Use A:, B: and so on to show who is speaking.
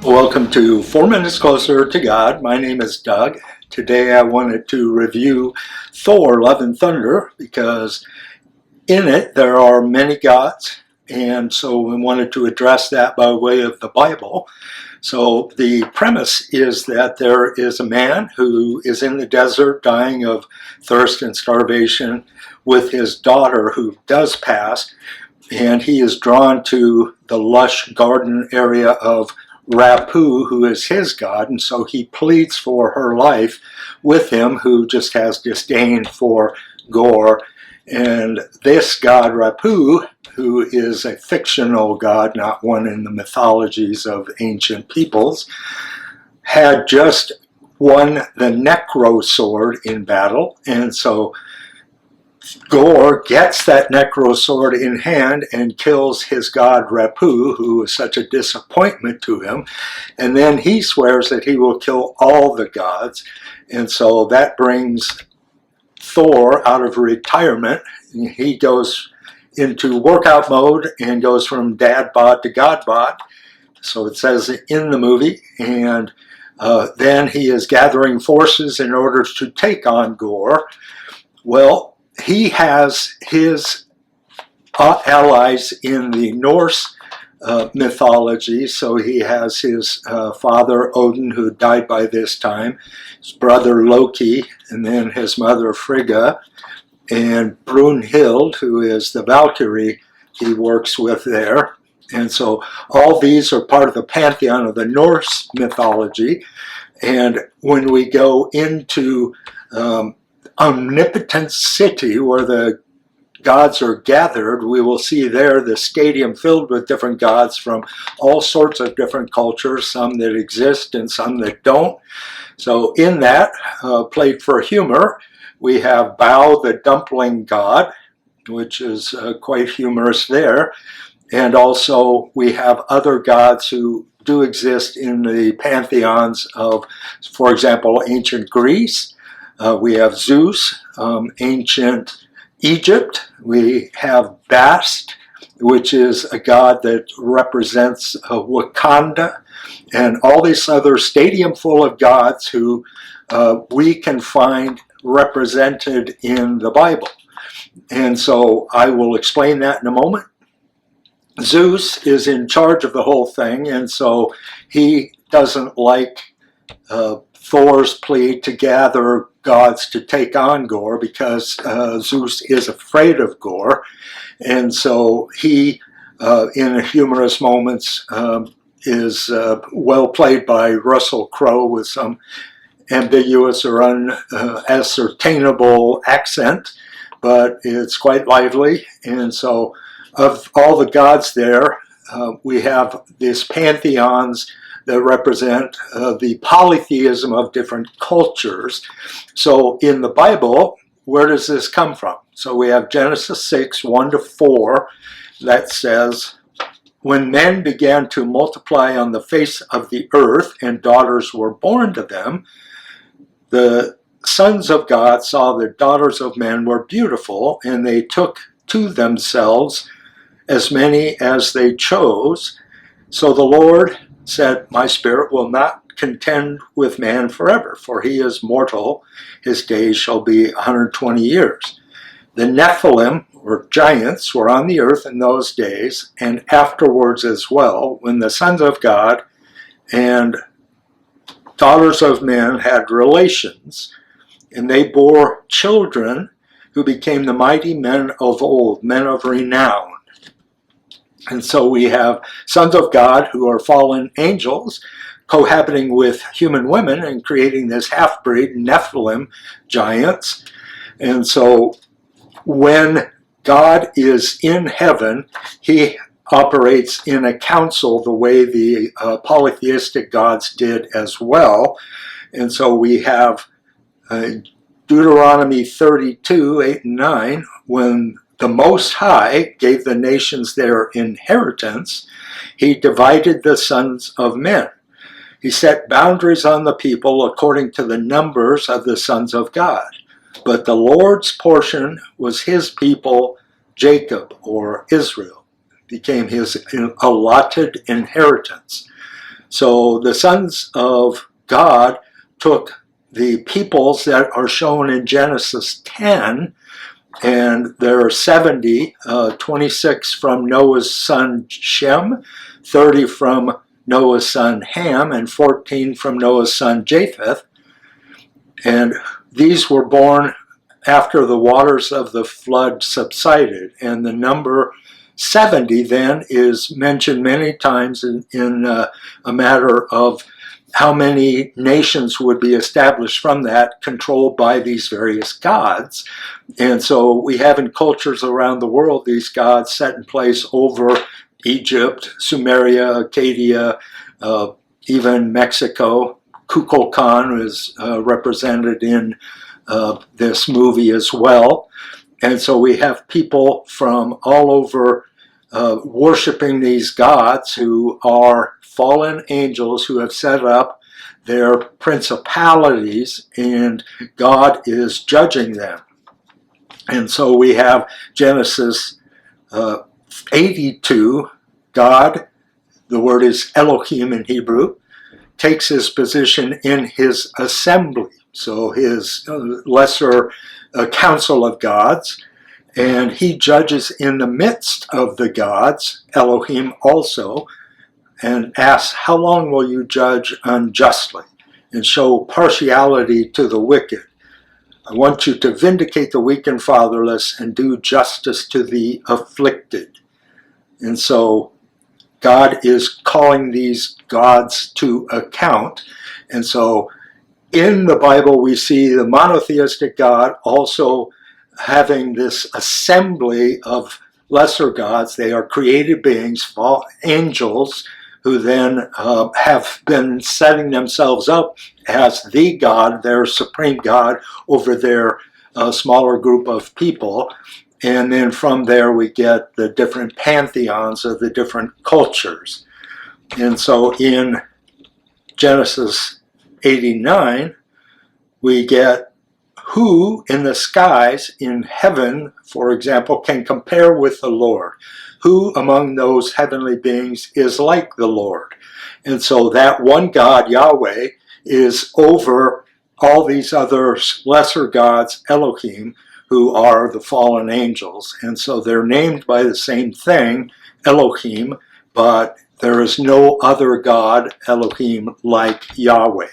A: Welcome to 4 Minutes Closer to God. My name is Doug. Today I wanted to review Thor Love and Thunder because in it there are many gods, and so we wanted to address that by way of the Bible. So the premise is that there is a man who is in the desert dying of thirst and starvation with his daughter who does pass, and he is drawn to the lush garden area of Rapu, who is his god, and so he pleads for her life with him, who just has disdain for Gorr. And this god Rapu, who is a fictional god, not one in the mythologies of ancient peoples, had just won the Necro sword in battle, and so Gorr gets that Necro sword in hand and kills his god Rapu, who is such a disappointment to him, and then he swears that he will kill all the gods, and so that brings Thor out of retirement. He goes into workout mode and goes from dad bod to god bod, so it says in the movie, and then he is gathering forces in order to take on Gorr. Well, he has his allies in the Norse mythology. So he has his father Odin, who died by this time, his brother Loki, and then his mother Frigga, and Brunhild, who is the Valkyrie he works with there. And so all these are part of the pantheon of the Norse mythology. And when we go into Omnipotent City, where the gods are gathered, we will see there the stadium filled with different gods from all sorts of different cultures, some that exist and some that don't. So in that, played for humor, we have Bao the dumpling god, which is quite humorous there. And also we have other gods who do exist in the pantheons of, for example, ancient Greece. We have Zeus, ancient Egypt. We have Bast, which is a god that represents Wakanda, and all this other stadium full of gods who we can find represented in the Bible. And so I will explain that in a moment. Zeus is in charge of the whole thing, and so he doesn't like Thor's plea to gather gods to take on Gorr, because Zeus is afraid of Gorr, and so he, in humorous moments, is well played by Russell Crowe with some ambiguous or unascertainable accent, but it's quite lively. And so of all the gods there, we have these pantheons that represent the polytheism of different cultures. So in the Bible, where does this come from? So we have Genesis 6, 1-4, that says, "When men began to multiply on the face of the earth, and daughters were born to them, the sons of God saw the daughters of men were beautiful, and they took to themselves as many as they chose. So the Lord said, my spirit will not contend with man forever, for he is mortal. His days shall be 120 years. The Nephilim, or giants, were on the earth in those days, and afterwards as well, when the sons of God and daughters of men had relations, and they bore children who became the mighty men of old, men of renown." And so we have sons of God who are fallen angels cohabiting with human women and creating this half-breed Nephilim giants. And so when God is in heaven, he operates in a council the way the polytheistic gods did as well. And so we have Deuteronomy 32, 8 and 9, when the Most High gave the nations their inheritance, he divided the sons of men. He set boundaries on the people according to the numbers of the sons of God. But the Lord's portion was his people, Jacob, or Israel, became his allotted inheritance. So the sons of God took the peoples that are shown in Genesis 10, and there are 70, 26 from Noah's son Shem, 30 from Noah's son Ham, and 14 from Noah's son Japheth. And these were born after the waters of the flood subsided. And the number 70 then is mentioned many times in a matter of how many nations would be established from that, controlled by these various gods. And so we have in cultures around the world these gods set in place over Egypt, Sumeria, Acadia, even Mexico. Kukulkan is represented in this movie as well. And so we have people from all over worshiping these gods who are fallen angels who have set up their principalities, and God is judging them. And so we have Genesis 82, God, the word is Elohim in Hebrew, takes his position in his assembly, so his lesser council of gods, and he judges in the midst of the gods, Elohim also, and asks, how long will you judge unjustly and show partiality to the wicked? I want you to vindicate the weak and fatherless and do justice to the afflicted. And so God is calling these gods to account. And so in the Bible we see the monotheistic God also having this assembly of lesser gods. They are created beings, angels, who then have been setting themselves up as the God, their supreme God, over their smaller group of people. And then from there we get the different pantheons of the different cultures. And so in Genesis 89, we get who in the skies in heaven, for example, can compare with the Lord? Who among those heavenly beings is like the Lord? And so that one God, Yahweh, is over all these other lesser gods, Elohim, who are the fallen angels. And so they're named by the same thing, Elohim, but there is no other God, Elohim, like Yahweh.